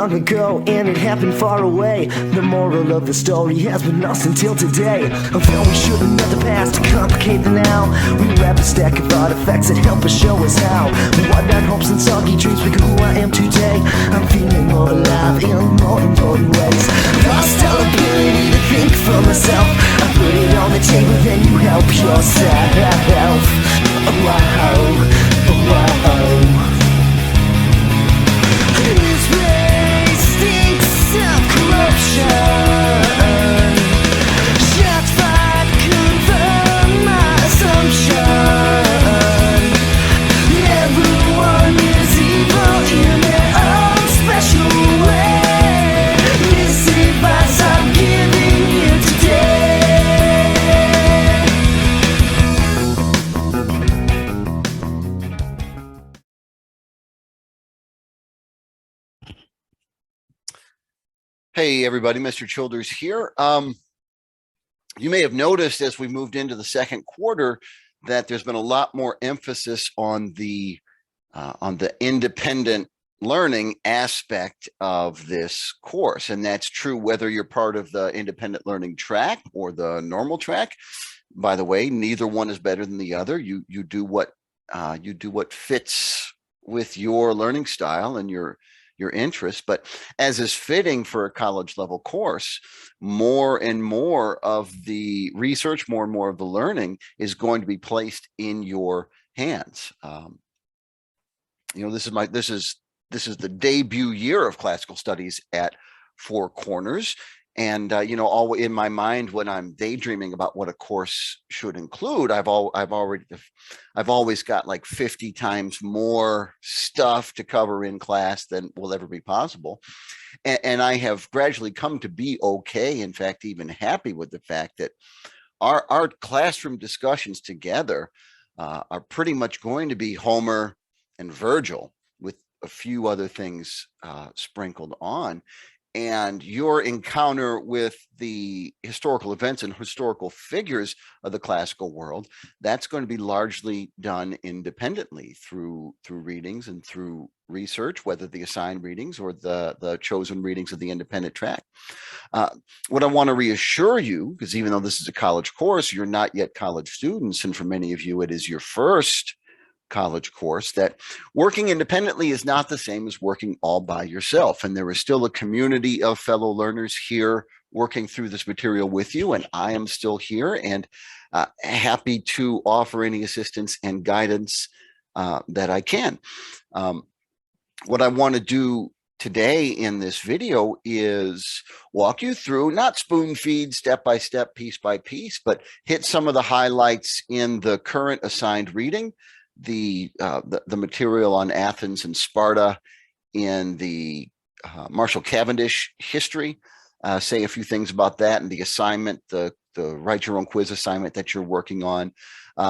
long ago, and it happened far away. The moral of the story has been lost until today. Although we shouldn't let the past complicate the now, we wrap a stack of artifacts that help us show us how. Whatnot hopes and soggy dreams become who I am today. I'm feeling more alive in more important ways. Lost all ability to think for myself. I put it on the table, then you help yourself. Oh, wow, oh, wow. This place stinks of corruption. Shots fired confirm my assumption. Everyone is evil in their own special way. This advice I'm giving you today. Hey everybody, Mr. Childers here. You may have noticed as we moved into the second quarter that there's been a lot more emphasis on the independent learning aspect of this course, and that's true whether you're part of the independent learning track or the normal track. By the way, neither one is better than the other. You do what fits with your learning style and your interests, but as is fitting for a college level course, more and more of the research, more and more of the learning is going to be placed in your hands. This is the debut year of classical studies at Four Corners. And all in my mind when I'm daydreaming about what a course should include, I've always got like 50 times more stuff to cover in class than will ever be possible. And I have gradually come to be okay, in fact, even happy with the fact that our classroom discussions together are pretty much going to be Homer and Virgil with a few other things sprinkled on. And your encounter with the historical events and historical figures of the classical world, that's going to be largely done independently through readings and through research, whether the assigned readings or the chosen readings of the independent track. What I want to reassure you, because even though this is a college course, you're not yet college students, and for many of you, it is your first college course, that working independently is not the same as working all by yourself. And there is still a community of fellow learners here working through this material with you. And I am still here and happy to offer any assistance and guidance that I can. What I want to do today in this video is walk you through, not spoon feed step by step, piece by piece, but hit some of the highlights in the current assigned reading, the material on Athens and Sparta in the Marshall Cavendish history, say a few things about that, and the assignment, the write your own quiz assignment that you're working on,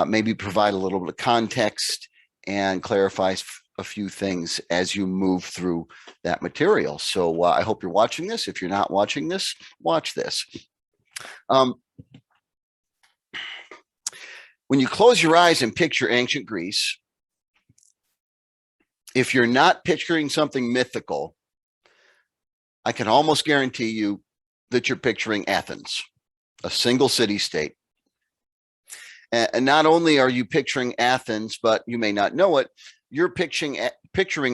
maybe provide a little bit of context and clarify a few things as you move through that material. So I hope you're watching this. If you're not watching this, watch this. When you close your eyes and picture ancient Greece, if you're not picturing something mythical, I can almost guarantee you that you're picturing Athens, a single city-state. And not only are you picturing Athens, but you may not know it, you're picturing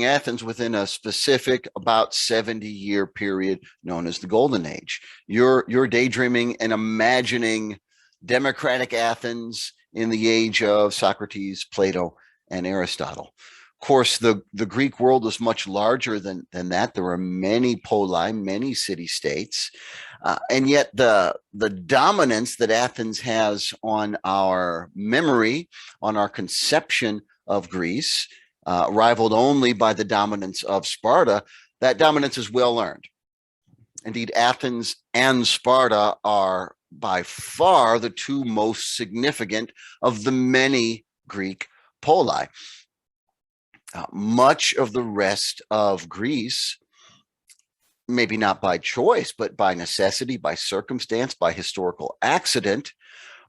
Athens within a specific about 70-year period known as the Golden Age. You're daydreaming and imagining democratic Athens in the age of Socrates, Plato, and Aristotle. Of course, the Greek world is much larger than that. There are many poli, many city-states, and yet the dominance that Athens has on our memory, on our conception of Greece, rivaled only by the dominance of Sparta, that dominance is well earned. Indeed, Athens and Sparta are by far the two most significant of the many Greek poli. Much of the rest of Greece, maybe not by choice, but by necessity, by circumstance, by historical accident,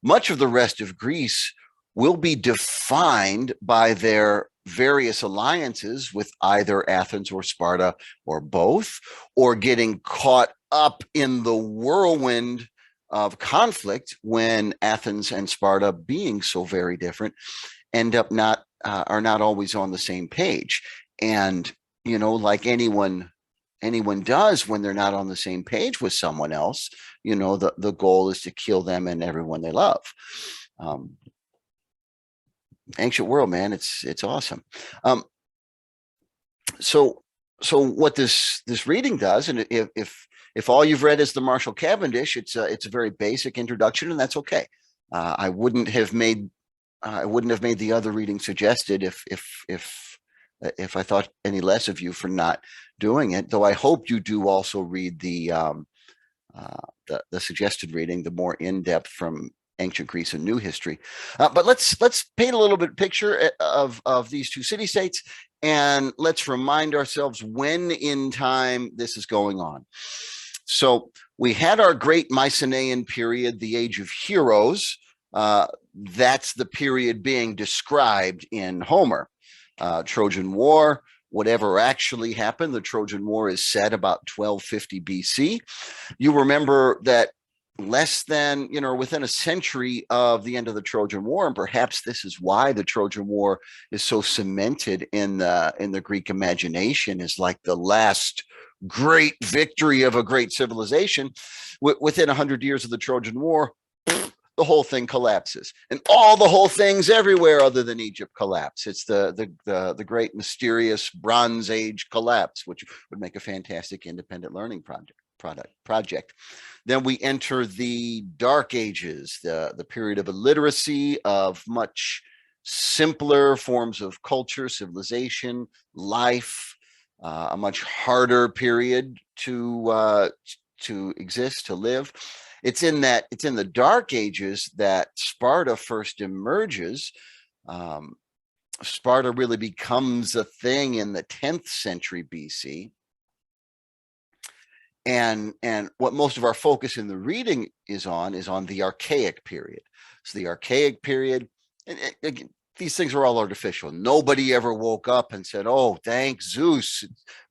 much of the rest of Greece will be defined by their various alliances with either Athens or Sparta or both, or getting caught up in the whirlwind of conflict when Athens and Sparta, being so very different, end up not are not always on the same page. And like anyone does when they're not on the same page with someone else, the goal is to kill them and everyone they love. Ancient world, man, it's awesome. So what this reading does, and if all you've read is the Marshall Cavendish, it's a very basic introduction, and that's okay. I wouldn't have made the other reading suggested if I thought any less of you for not doing it. Though I hope you do also read the suggested reading, the more in-depth from ancient Greece and new history. But let's paint a little bit picture of these two city-states, and let's remind ourselves when in time this is going on. So we had our great Mycenaean period, the Age of Heroes. That's the period being described in Homer. Trojan War, whatever actually happened, the Trojan War is set about 1250 BC. You remember that less than, within a century of the end of the Trojan War, and perhaps this is why the Trojan War is so cemented in the Greek imagination, is like the last great victory of a great civilization. Within 100 years of the Trojan War, the whole thing collapses, and all the whole things everywhere other than Egypt collapse. It's the great mysterious Bronze Age collapse, which would make a fantastic independent learning project. Then we enter the Dark Ages, the period of illiteracy, of much simpler forms of culture, civilization, life, a much harder period to exist, to live. It's in the Dark Ages that Sparta first emerges. Sparta really becomes a thing in the 10th century BC. And what most of our focus in the reading is on the Archaic period. So the Archaic period, and again, these things are all artificial. Nobody ever woke up and said, "Oh, thank Zeus,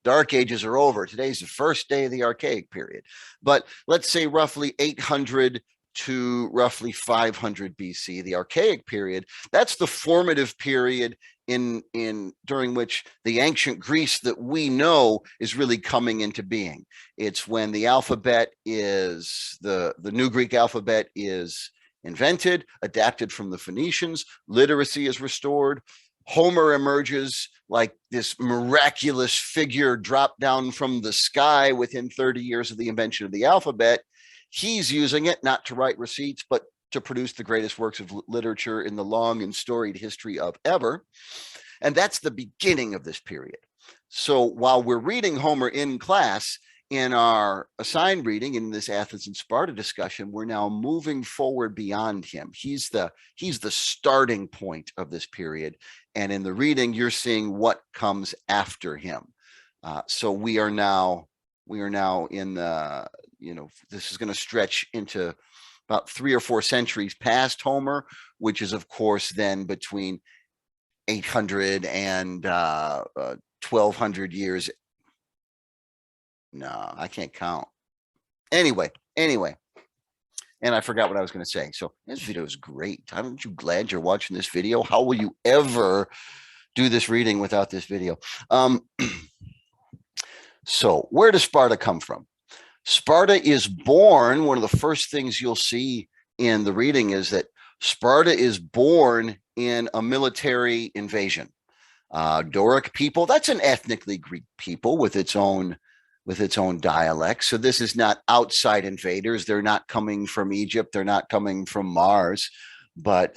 Dark Ages are over. Today's the first day of the Archaic period." But let's say roughly 800 to roughly 500 BC, the Archaic period, that's the formative period during which the ancient Greece that we know is really coming into being. It's when the alphabet is the new Greek alphabet is invented, adapted from the Phoenicians, literacy is restored. Homer emerges like this miraculous figure dropped down from the sky within 30 years of the invention of the alphabet. He's using it not to write receipts, but to produce the greatest works of literature in the long and storied history of ever. And that's the beginning of this period. So while we're reading Homer in class, in our assigned reading, in this Athens and Sparta discussion, we're now moving forward beyond him. He's the starting point of this period. And in the reading, you're seeing what comes after him. So we are now in the, this is going to stretch into about 3 or 4 centuries past Homer, which is, of course, then between 800 and 1200 years. No, I can't count. Anyway. And I forgot what I was going to say. So this video is great. Aren't you glad you're watching this video? How will you ever do this reading without this video? So where does Sparta come from? Sparta is born. One of the first things you'll see in the reading is that Sparta is born in a military invasion. Doric people, that's an ethnically Greek people with its own dialect. So this is not outside invaders. They're not coming from Egypt. They're not coming from Mars, but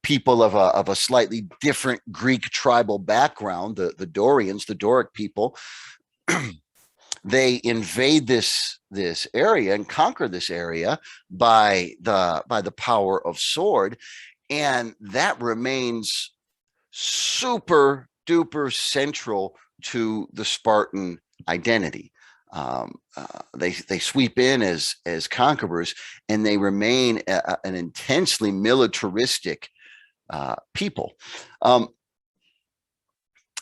people of a slightly different Greek tribal background, the Dorians, the Doric people. They invade this area and conquer this area by the power of sword, and that remains super duper central to the Spartan identity. They sweep in as conquerors, and they remain an intensely militaristic people.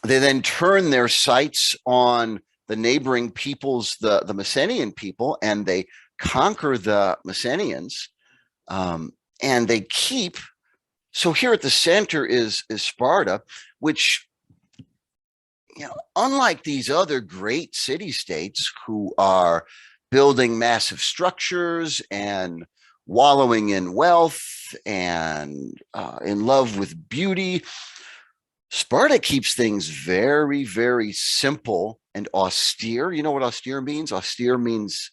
They then turn their sights on the neighboring peoples, the Messenian people, and they conquer the Messenians, and they keep. So here at the center is Sparta, which, unlike these other great city-states who are building massive structures and wallowing in wealth and in love with beauty, Sparta keeps things very, very simple and austere. You know what austere means? Austere means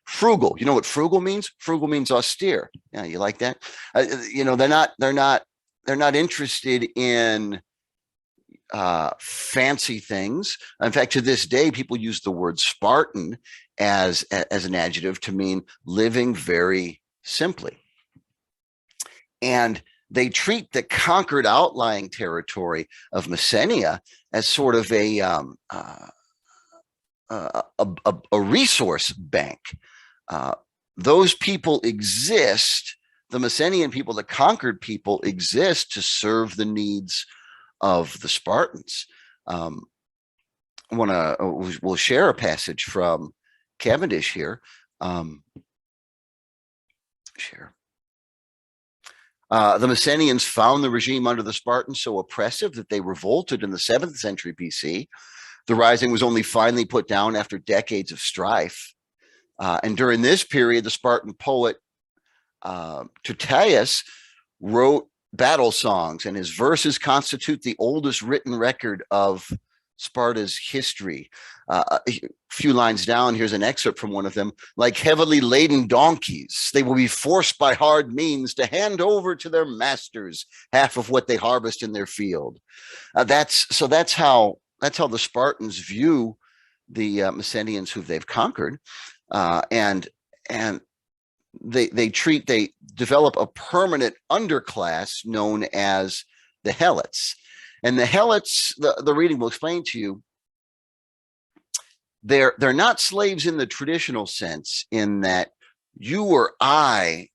frugal. You know what frugal means? Frugal means austere. Yeah, you like that? They're not interested in fancy things. In fact, to this day, people use the word Spartan as an adjective to mean living very simply. And they treat the conquered outlying territory of Messenia as sort of a resource bank. Those people exist. The Messenian people, the conquered people, exist to serve the needs of the Spartans. We'll share a passage from Cavendish here. Share. The Messenians found the regime under the Spartans so oppressive that they revolted in the 7th century BC. The rising was only finally put down after decades of strife. And during this period, the Spartan poet Tyrtaeus wrote battle songs, and his verses constitute the oldest written record of Sparta's history. A few lines down, here's an excerpt from one of them. Like heavily laden donkeys, they will be forced by hard means to hand over to their masters half of what they harvest in their field. That's how the Spartans view the Messenians who they've conquered, and they develop a permanent underclass known as the Helits. And the Helits, the reading will explain to you, they're not slaves in the traditional sense, in that you or I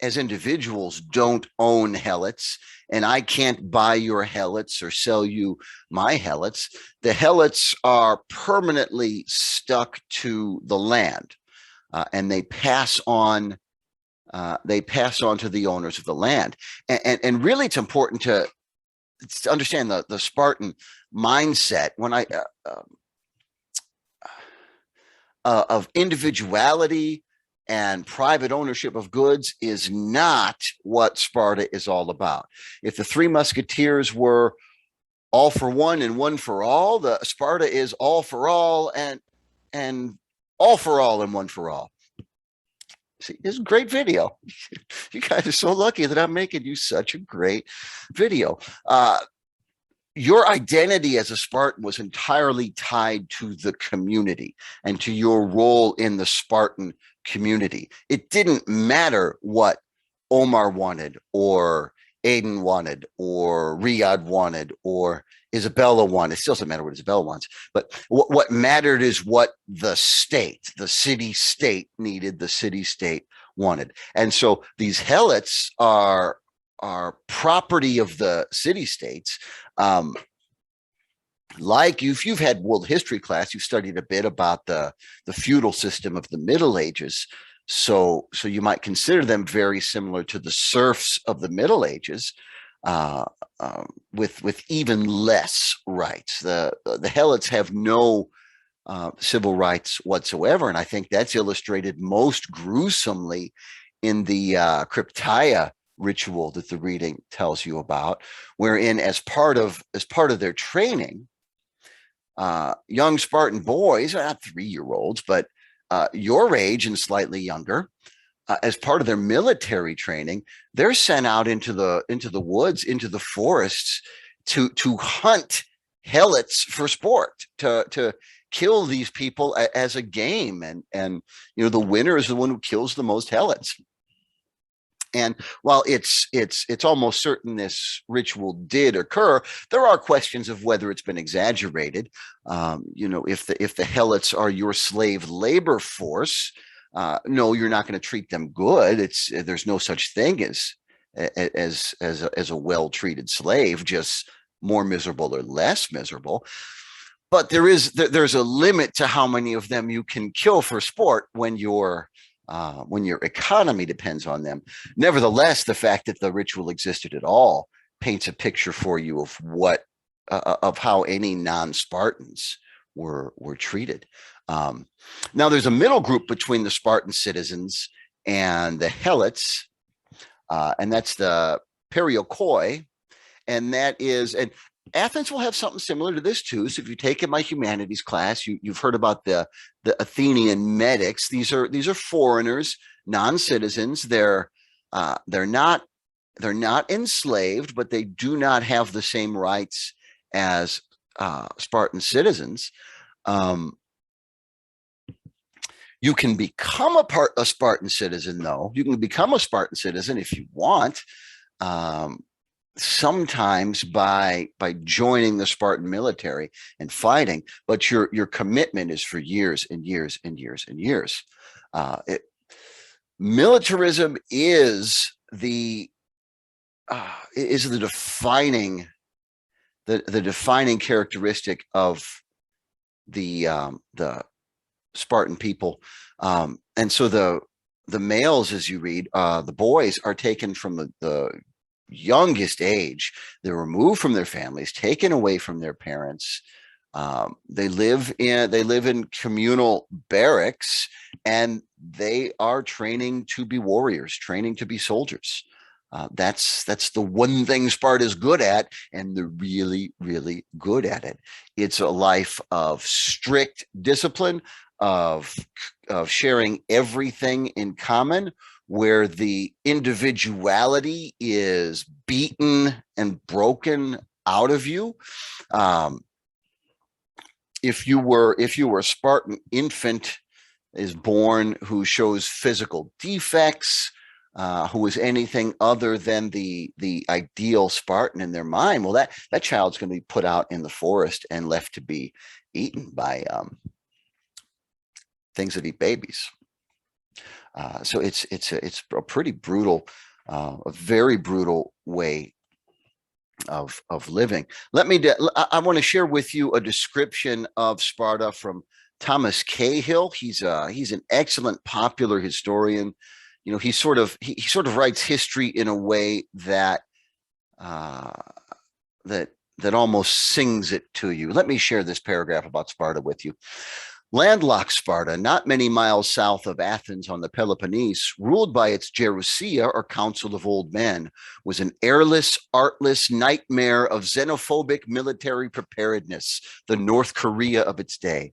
as individuals don't own Helits, and I can't buy your Helits or sell you my Helits. The Helits are permanently stuck to the land, and they pass on to the owners of the land. And really, it's important to understand the Spartan mindset of individuality and private ownership of goods is not what Sparta is all about. If the Three Musketeers were all for one and one for all, the Sparta is all for all and all for all and one for all. See, it's a great video. You guys are so lucky that I'm making you such a great video. Your identity as a Spartan was entirely tied to the community and to your role in the Spartan community. It didn't matter what Omar wanted, or Aiden wanted, or Riyadh wanted, or Isabella wanted. It still doesn't matter what Isabella wants. But what mattered is what the city-state needed, the city-state wanted. And so these Helits are property of the city-states. Like if you've had world history class, you've studied a bit about the feudal system of the Middle Ages. So you might consider them very similar to the serfs of the Middle Ages, with even less rights. The Helits have no civil rights whatsoever, and I think that's illustrated most gruesomely in the Cryptia ritual that the reading tells you about, wherein as part of their training, young Spartan boys, not 3-year-olds, but your age and slightly younger, as part of their military training, they're sent out into the woods, into the forests, to hunt Helits for sport, to kill these people as a game, and the winner is the one who kills the most Helits. And while it's almost certain this ritual did occur, there are questions of whether it's been exaggerated. If the Helits are your slave labor force, no, you're not going to treat them good. There's no such thing as a well-treated slave, just more miserable or less miserable. But there's a limit to how many of them you can kill for sport when your economy depends on them. Nevertheless, the fact that the ritual existed at all paints a picture for you of of how any non-Spartans were treated. Now, there's a middle group between the Spartan citizens and the Helits, and that's the Periokoi, and that is, and Athens will have something similar to this too. So if you take in my humanities class, you've heard about the Athenian medics. These are foreigners, non-citizens. They're not enslaved, but they do not have the same rights as Spartan citizens. You can become a Spartan citizen, though. You can become a Spartan citizen if you want. Sometimes by joining the Spartan military and fighting, but your commitment is for years and years and years and years. Militarism is the defining characteristic of the Spartan people, and so the males, as you read, the boys are taken from the youngest age. They're removed from their families, taken away from their parents. They live in communal barracks, and they are training to be warriors, training to be soldiers. That's the one thing Sparta is good at, and they're really, really good at it. It's a life of strict discipline, of sharing everything in common, where the individuality is beaten and broken out of you. If you were a Spartan infant is born who shows physical defects, who is anything other than the ideal Spartan in their mind, well, that child's going to be put out in the forest and left to be eaten by things that eat babies. So it's a pretty brutal, a very brutal way of living. I want to share with you a description of Sparta from Thomas Cahill. He's an excellent popular historian. You know, he sort of writes history in a way that that almost sings it to you. Let me share this paragraph about Sparta with you. Landlocked Sparta, not many miles south of Athens on the Peloponnese, ruled by its Gerousia, or Council of Old Men, was an airless, artless nightmare of xenophobic military preparedness, the North Korea of its day.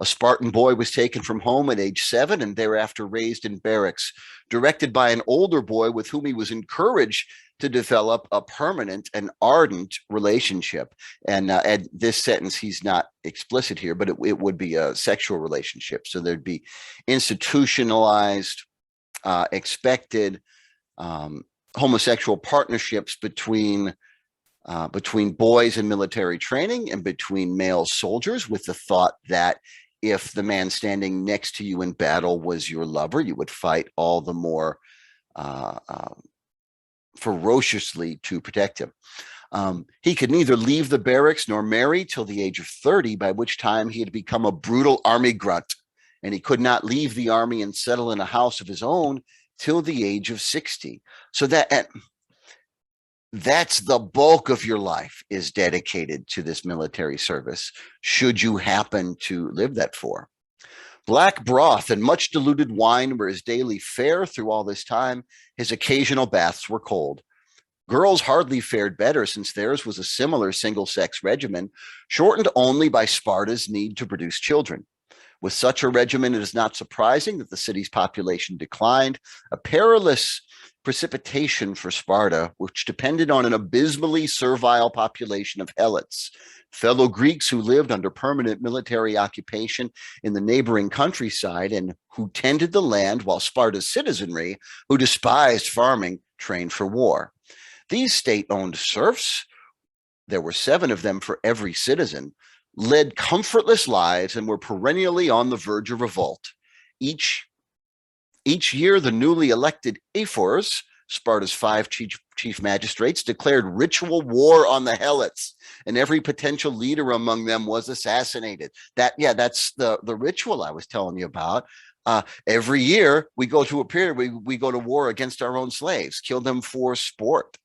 A Spartan boy was taken from home at age 7 and thereafter raised in barracks, directed by an older boy with whom he was encouraged to develop a permanent and ardent relationship. And this sentence, he's not explicit here, but it would be a sexual relationship. So there'd be institutionalized, expected homosexual partnerships between boys in military training and between male soldiers, with the thought that if the man standing next to you in battle was your lover, you would fight all the more ferociously to protect him. He could neither leave the barracks nor marry till the age of 30, by which time he had become a brutal army grunt, and he could not leave the army and settle in a house of his own till the age of 60. So that's the bulk of your life is dedicated to this military service, should you happen to live that far. Black broth and much diluted wine were his daily fare through all this time. His occasional baths were cold. Girls hardly fared better, since theirs was a similar single-sex regimen, shortened only by Sparta's need to produce children. With such a regimen, it is not surprising that the city's population declined, a perilous precipitation for Sparta, which depended on an abysmally servile population of Helits, fellow Greeks who lived under permanent military occupation in the neighboring countryside and who tended the land, while Sparta's citizenry, who despised farming, trained for war. These state-owned serfs, there were 7 of them for every citizen, led comfortless lives and were perennially on the verge of revolt. Each year, the newly elected ephors, Sparta's five chief magistrates declared ritual war on the Helots, and every potential leader among them was assassinated. That's the ritual I was telling you about. Every year we go through a period, we go to war against our own slaves, kill them for sport.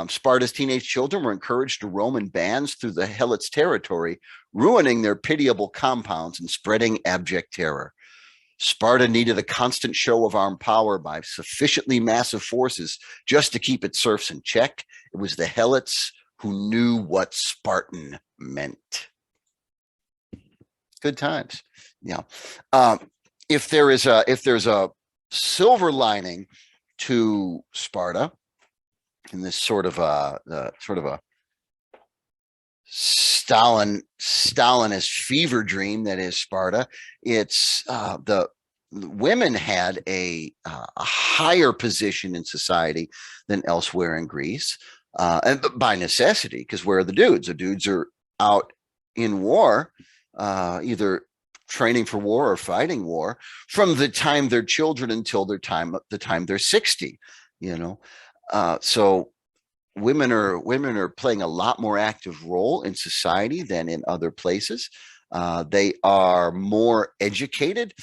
Sparta's teenage children were encouraged to roam in bands through the Helots' territory, ruining their pitiable compounds and spreading abject terror. Sparta needed a constant show of armed power by sufficiently massive forces just to keep its serfs in check. It was the Helots who knew what Spartan meant. Good times. Yeah. If there's a silver lining to Sparta, in this sort of a Stalinist fever dream that is Sparta, it's the women had a higher position in society than elsewhere in Greece, and by necessity, because where are the dudes? The dudes are out in war, either training for war or fighting war, from the time they're children until the time they're 60. So women are playing a lot more active role in society than in other places. They are more educated.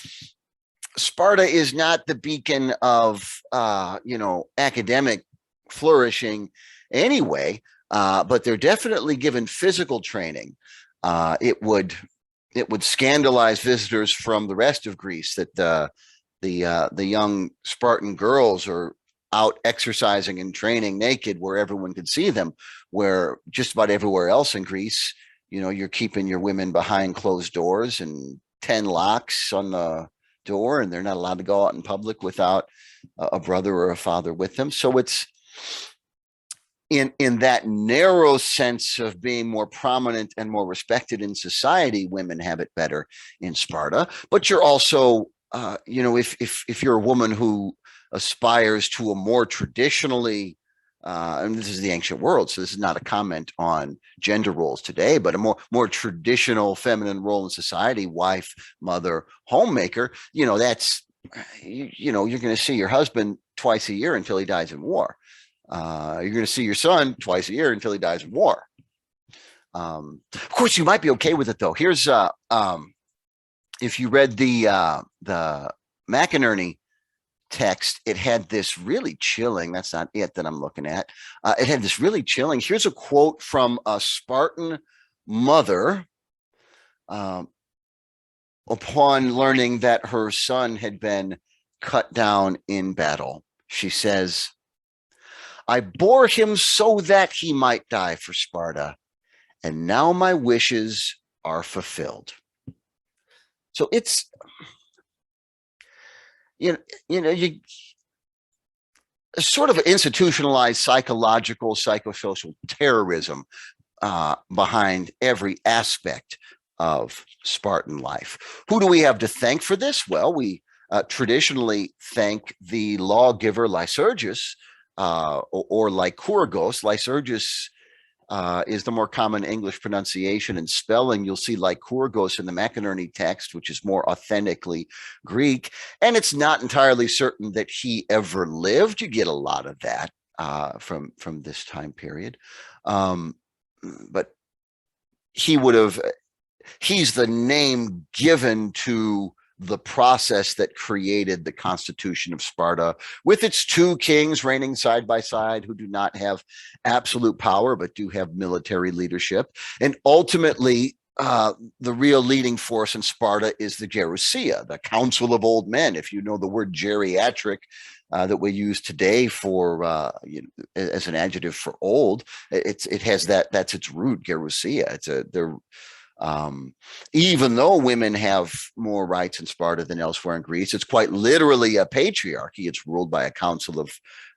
Sparta is not the beacon of academic flourishing anyway, but they're definitely given physical training. It would scandalize visitors from the rest of Greece that the young Spartan girls are out exercising and training naked where everyone could see them, where just about everywhere else in Greece, you're keeping your women behind closed doors and 10 locks on the door, and they're not allowed to go out in public without a brother or a father with them. So it's in that narrow sense of being more prominent and more respected in society, women have it better in Sparta. But you're also, if you're a woman who aspires to a more traditionally, and this is the ancient world, so this is not a comment on gender roles today, but a more traditional feminine role in society, wife, mother, homemaker, that's, you're going to see your husband twice a year until he dies in war. You're going to see your son twice a year until he dies in war. Of course, you might be okay with it, though. Here's, if you read the McInerney text, it had this really chilling, that's not it that I'm looking at. It had this really chilling. Here's a quote from a Spartan mother upon learning that her son had been cut down in battle. She says, "I bore him so that he might die for Sparta, and now my wishes are fulfilled." So it's, you sort of institutionalized psychological, psychosocial terrorism behind every aspect of Spartan life. Who do we have to thank for this? Well, we traditionally thank the lawgiver Lycurgus, or Lycurgos. Lycurgus is the more common English pronunciation and spelling. You'll see Lycurgos in the McInerney text, which is more authentically Greek. And it's not entirely certain that he ever lived. You get a lot of that from this time period. But he's the name given to the process that created the Constitution of Sparta, with its two kings reigning side by side who do not have absolute power, but do have military leadership. And ultimately, the real leading force in Sparta is the Gerousia, the Council of Old Men. If you know the word geriatric that we use today for as an adjective for old, it has that's its root, Gerousia. Even though women have more rights in Sparta than elsewhere in Greece, it's quite literally a patriarchy. It's ruled by a council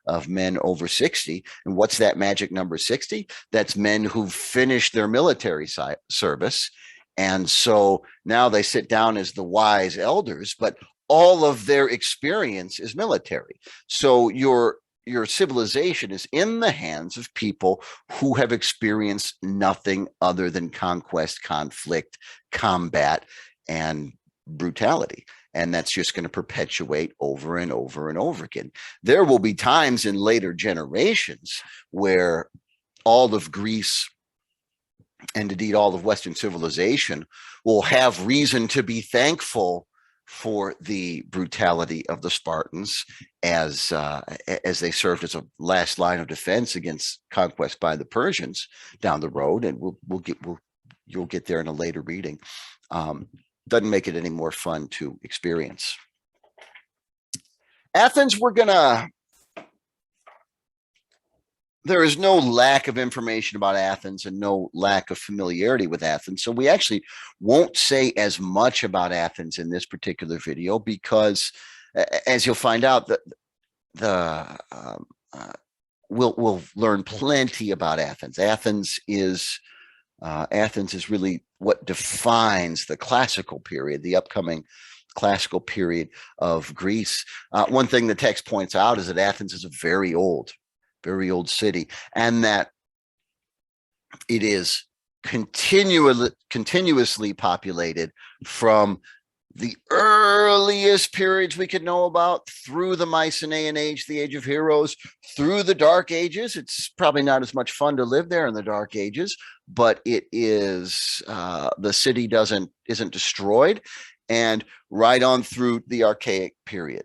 of men over 60. And what's that magic number 60? That's men who've finished their military service. And so now they sit down as the wise elders, but all of their experience is military. So your civilization is in the hands of people who have experienced nothing other than conquest, conflict, combat, and brutality. And that's just going to perpetuate over and over and over again. There will be times in later generations where all of Greece and indeed all of Western civilization will have reason to be thankful for the brutality of the Spartans as they served as a last line of defense against conquest by the Persians down the road. And you'll get there in a later reading. Doesn't make it any more fun to experience. Athens, there is no lack of information about Athens and no lack of familiarity with Athens. So we actually won't say as much about Athens in this particular video because, as you'll find out, we'll learn plenty about Athens. Athens is really what defines the classical period, the upcoming classical period of Greece. One thing the text points out is that Athens is a very old city, and that it is continuously populated from the earliest periods we could know about through the Mycenaean Age, the Age of Heroes, through the Dark Ages. It's probably not as much fun to live there in the Dark Ages, but it is the city isn't destroyed, and right on through the Archaic period.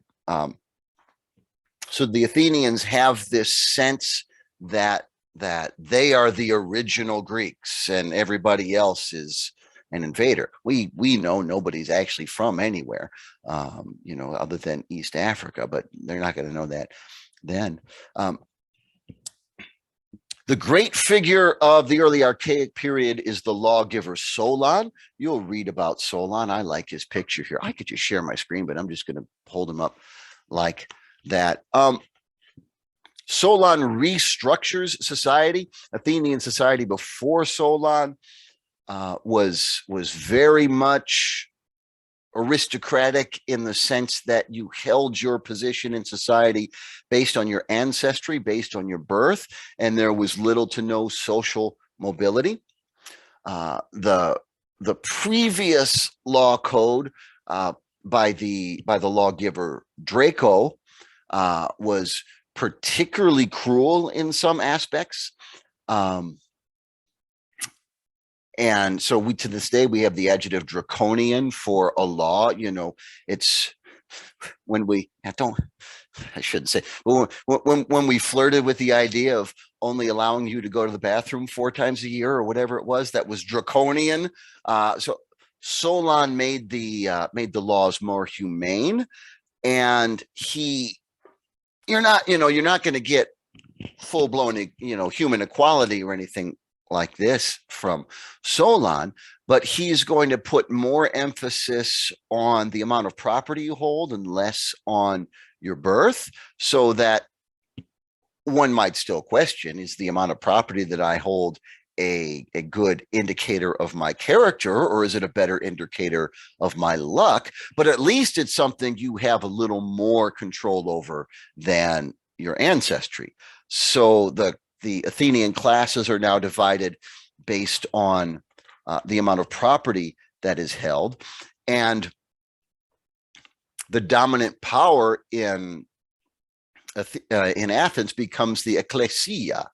So the Athenians have this sense that they are the original Greeks and everybody else is an invader. We know nobody's actually from anywhere, other than East Africa, but they're not going to know that then. The great figure of the early Archaic period is the lawgiver Solon. You'll read about Solon. I like his picture here. I could just share my screen, but I'm just going to hold him up like that. Solon restructures society. Athenian society before Solon was very much aristocratic in the sense that you held your position in society based on your ancestry, based on your birth, and there was little to no social mobility. The previous law code by the lawgiver Draco was particularly cruel in some aspects. And so to this day, we have the adjective draconian for a law. It's when I shouldn't say, but when we flirted with the idea of only allowing you to go to the bathroom 4 times a year or whatever it was, that was draconian. So Solon made the laws more humane, and you're not going to get full-blown, human equality or anything like this from Solon, but he's going to put more emphasis on the amount of property you hold and less on your birth, so that one might still question, is the amount of property that I hold a good indicator of my character, or is it a better indicator of my luck? But at least it's something you have a little more control over than your ancestry. So the Athenian classes are now divided based on the amount of property that is held, and the dominant power in Athens becomes the ecclesia,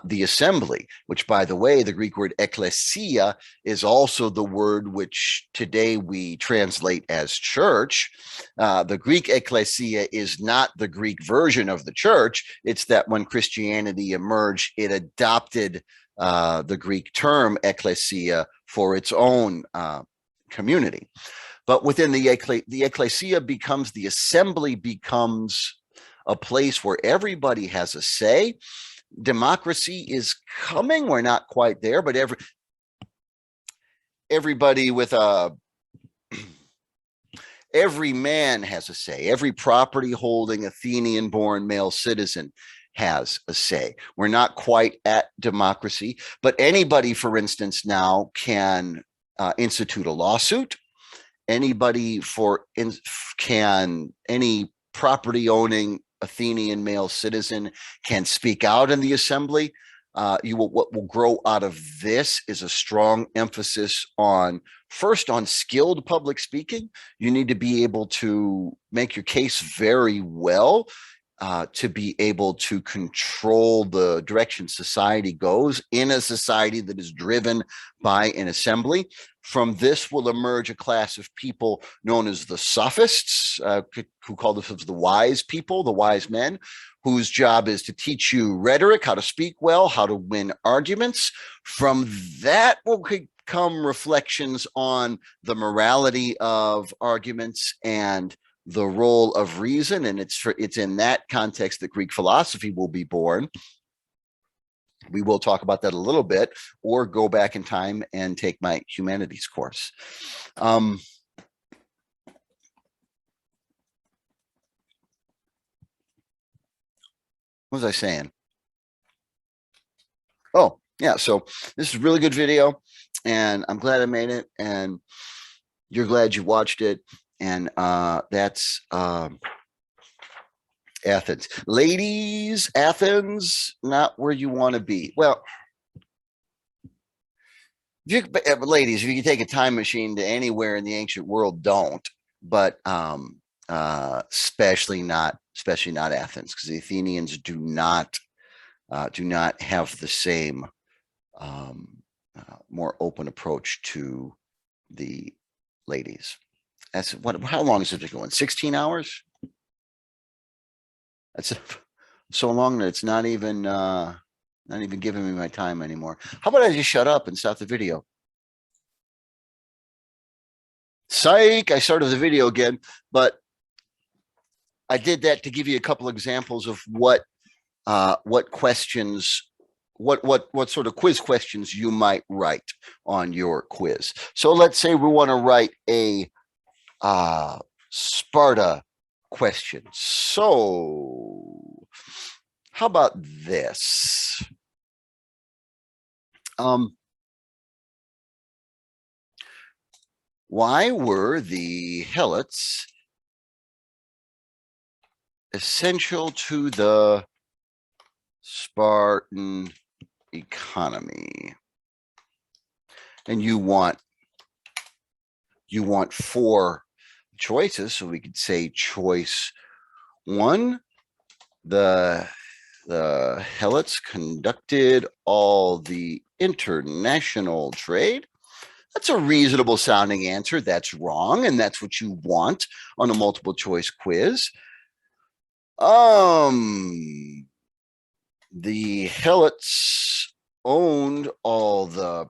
the assembly, which, by the way, the Greek word ekklesia is also the word which today we translate as church. The Greek ekklesia is not the Greek version of the church. It's that when Christianity emerged, it adopted the Greek term ekklesia for its own community. But within the ecclesia becomes, the assembly becomes a place where everybody has a say. Democracy is coming. We're not quite there, but everybody with every man has a say. Every property holding Athenian born male citizen has a say. We're not quite at democracy, but anybody, for instance, now can institute a lawsuit. Anybody any property owning Athenian male citizen can speak out in the assembly What will grow out of this is a strong emphasis on, first, on skilled public speaking. You need to be able to make your case very well, to be able to control the direction society goes in a society that is driven by an assembly. From this will emerge a class of people known as the sophists, who call themselves the wise people, the wise men, whose job is to teach you rhetoric, how to speak well, how to win arguments. From that will come reflections on the morality of arguments and the role of reason, and it's in that context that Greek philosophy will be born. We will talk about that a little bit, or go back in time and take my humanities course. What was I saying? Oh, yeah. So this is a really good video, and I'm glad I made it, and you're glad you watched it. And that's Athens. Ladies, Athens, not where you want to be. Well, ladies, if you can take a time machine to anywhere in the ancient world, don't. But especially not Athens, because the Athenians do not have the same more open approach to the ladies. That's what? How long is it going? 16 hours? That's so long that it's not even giving me my time anymore. How about I just shut up and stop the video? Psych! I started the video again, but I did that to give you a couple examples of what questions, what sort of quiz questions you might write on your quiz. So let's say we want to write a Sparta question. So how about this? Why were the Helits essential to the Spartan economy? And you want 4 choices, so we could say choice 1, the Helits conducted all the international trade. That's a reasonable sounding answer. That's wrong, and that's what you want on a multiple choice quiz. The Helits owned all the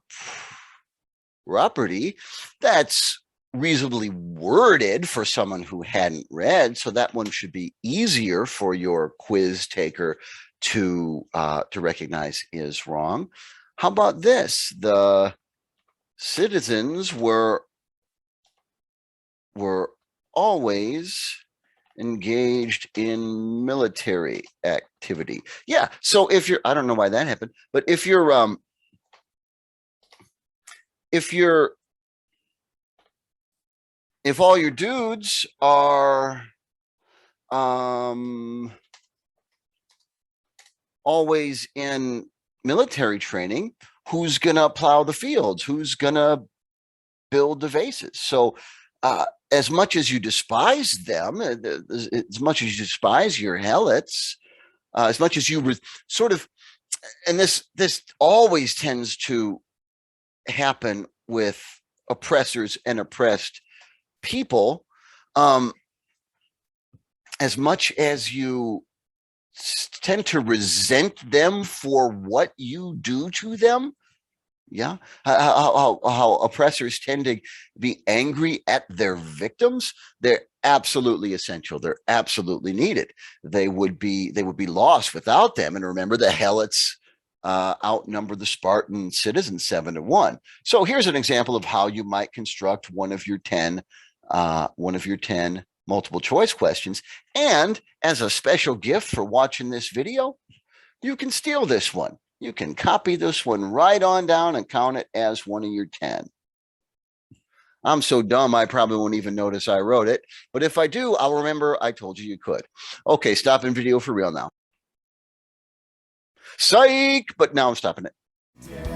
property. That's reasonably worded for someone who hadn't read, so that one should be easier for your quiz taker to recognize is wrong. How about this? The citizens were always engaged in military activity. Yeah, so if you're, I don't know why that happened, but if all your dudes are always in military training, who's gonna plow the fields? Who's gonna build the vases? So as much as you despise them, as much as you despise your Helits, as much as you sort of, and this always tends to happen with oppressors and oppressed people, as much as you tend to resent them for what you do to them. Yeah, how oppressors tend to be angry at their victims. They're absolutely essential. They're absolutely needed. They would be lost without them. And remember, the Helits outnumber the Spartan citizens 7-1. So here's an example of how you might construct one of your 10 multiple choice questions. And as a special gift for watching this video, you can steal this one. You can copy this one right on down and count it as one of your 10. I'm so dumb, I probably won't even notice I wrote it. But if I do, I'll remember I told you you could. Okay, stopping video for real now. Psych! But now I'm stopping it.